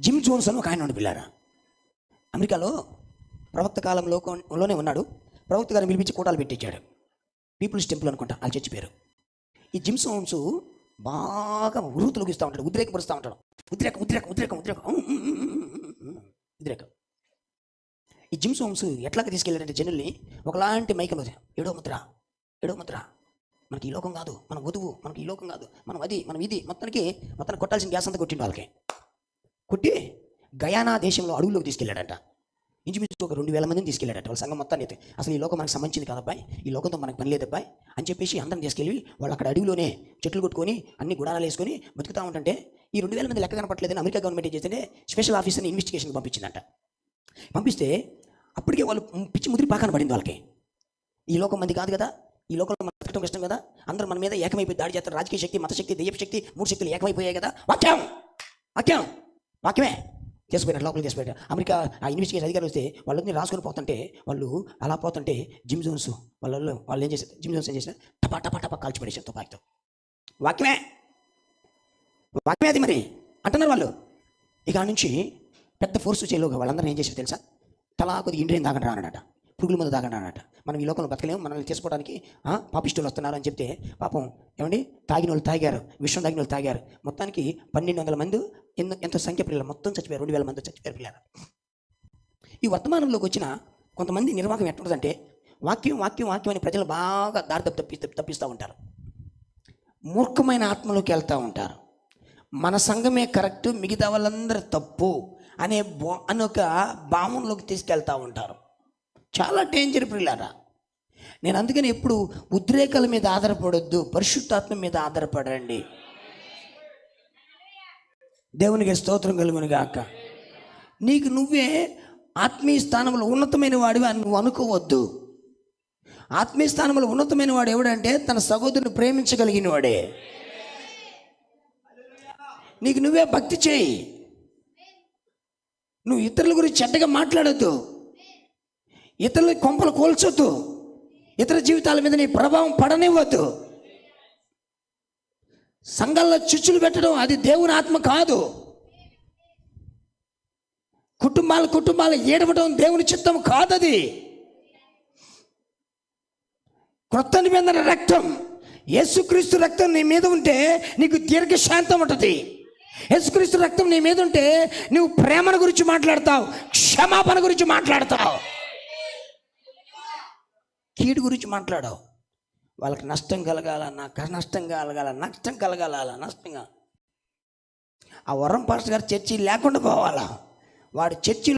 Gym Jones అని ఒక ఆయన ఉండి పిల్లారా, అమెరికాలో ప్రవక్త కాలంలోనే ఉన్నాడు. ప్రవక్త గారిని పిలిపించి కోటాలు పెట్టించాడు. పీపుల్స్ టెంపుల్ అనుకుంటా ఆ చర్చి పేరు. ఈ జిమ్ జోన్స్ బాగా ఉరుతులుగిస్తూ ఉంటాడు, ఉద్రేకపరుస్తూ ఉంటాడు. ఉద్రేకం ఉద్రేకం ఉద్రేకం ఉద్రేకం ఉద్రేకం. ఈ జిమ్ జోన్స్ ఎట్లాగా తీసుకెళ్ళాడంటే జనుల్ని ఒకలాంటి మైకంలో, ఏడో ముద్ర ఏడో ముద్ర, మనకి ఈ లోకం కాదు, మన వధువు, మనకి ఈ లోకం కాదు, మనం అది మనం ఇది, మొత్తానికి కొట్టాల్సిన గ్యాస్ అంతా కొట్టిండు. వాళ్ళకి కొట్టి గయానా దేశంలో అడవుల్లోకి తీసుకెళ్ళాడట. ఇంచుమించు ఒక 2000 మందిని తీసుకెళ్ళాడట. వాళ్ళ సంఘం మొత్తాన్ని అయితే అసలు ఈ లోకం మనకు సంబంధించింది కాదబ్బాయి, ఈ లోకంతో మనకు పని లేదబ్బాయి అని చెప్పేసి అందరం తీసుకెళ్ళి వాళ్ళు అక్కడ అడవిలోనే చెట్లు కొట్టుకొని అన్ని గుడారాలు వేసుకొని బతుకుతూ ఉంటుంటే ఈ 2000 మంది లెక్క కనపట్లేదని అమెరికా గవర్నమెంట్ ఏం చేస్తే స్పెషల్ ఆఫీసర్ని ఇన్వెస్టిగేషన్కి పంపించిందంట. పంపిస్తే అప్పటికే వాళ్ళు పిచ్చి ముదిరి పాకాన పడింది వాళ్ళకి. ఈ లోకం మంది కాదు కదా, ఈ లోకంలో మనం బతకడం కష్టం కదా, అందరూ మన మీద ఏకమైపోయి దాడి చేస్తారు. రాజకీయ శక్తి, మత శక్తి, దెయ్యపు శక్తి, 3 శక్తులు ఏకమైపోయాయి కదా. వాక్యం వాక్యం వాక్యమే చేసుకుపోయారు, లోపలికి చేసుకుపోయారు. అమెరికా ఆ ఇన్వెస్టిగేషన్ అధికారులు వస్తే వాళ్ళని రాసుకొని పోతుంటే వాళ్ళు అలా పోతుంటే జిమ్ జోన్స్ వాళ్ళు ఏం చేశారు, జిమ్ జోన్స్ ఏం చేశారు, టపా టపా టపా కాల్చి పడేశారు తుపాకీతో. వాక్యమే వాక్యమే అది మరి అంటున్నారు వాళ్ళు. ఇక నుంచి పెద్ద ఫోర్స్ చేయలోగా వాళ్ళందరూ ఏం చేశారు తెలుసా, తలా కొద్దిగా ఇండియన్ తాగండి రానట, పురుగుల మందు తాగండి అన్నట. మనం ఈ లోకంలో బతకలేము, మనల్ని చేసుకోవడానికి పాపిస్టులు వస్తున్నారు అని చెప్తే పాపం ఏమండి తాగిన వాళ్ళు తాగారు, విషయం తాగిన వాళ్ళు తాగారు. మొత్తానికి 1200 మంది ఎంత సంఖ్య పిల్లలు మొత్తం చచ్చిపోయారు, 2000 మంది చచ్చిపోయారు పిల్లలు. ఈ వర్తమానంలోకి వచ్చిన కొంతమంది నిర్వాహకం ఎట్లుంటుందంటే వాక్యం వాక్యం వాక్యం అని ప్రజలు బాగా దారి తప్పిస్తూ ఉంటారు. మూర్ఖమైన ఆత్మలోకి వెళ్తూ ఉంటారు. మన సంఘమే కరెక్ట్, మిగతా వాళ్ళందరూ తప్పు అనే ఒక భావంలోకి తీసుకెళ్తూ ఉంటారు. చాలా డేంజర్ పిల్లారా. నేను అందుకని ఎప్పుడు ఉద్రేకాల మీద ఆధారపడొద్దు, పరిశుద్ధాత్మ మీద ఆధారపడండి. దేవునికి స్తోత్రం కలుగును గాక. నీకు నువ్వే ఆత్మీయ స్థానంలో ఉన్నతమైన వాడివి అని నువ్వు అనుకోవద్దు. ఆత్మీయ స్థానంలో ఉన్నతమైన వాడు ఎవడంటే తన సహోదరుని ప్రేమించగలిగిన వాడే. నీకు నువ్వే భక్తి చేయి. నువ్వు ఇతరుల గురించి చెడ్డగా మాట్లాడొద్దు, ఇతరుల కొంపలు కోల్చొద్దు, ఇతర జీవితాల మీద నీ ప్రభావం పడనివ్వద్దు. సంఘాల్లో చుచ్చులు పెట్టడం అది దేవుని ఆత్మ కాదు. కుటుంబాలు ఏడవడం దేవుని చిత్తం కాదది. క్రొత్త నిబంధన రక్తం, యేసుక్రీస్తు రక్తం నీ మీద ఉంటే నీకు దీర్ఘశాంతం ఉంటుంది. యేసుక్రీస్తు రక్తం నీ మీద ఉంటే నువ్వు ప్రేమను గురించి మాట్లాడతావు, క్షమాపణ గురించి మాట్లాడతావు, కీడు గురించి మాట్లాడావు. వాళ్ళకి నష్టం కలగాల, నాకు నష్టం కలగాల, నష్టంగా. ఆ వరం పాస్టర్ గారు చర్చి లేకుండా పోవాలా, వాడు చర్చి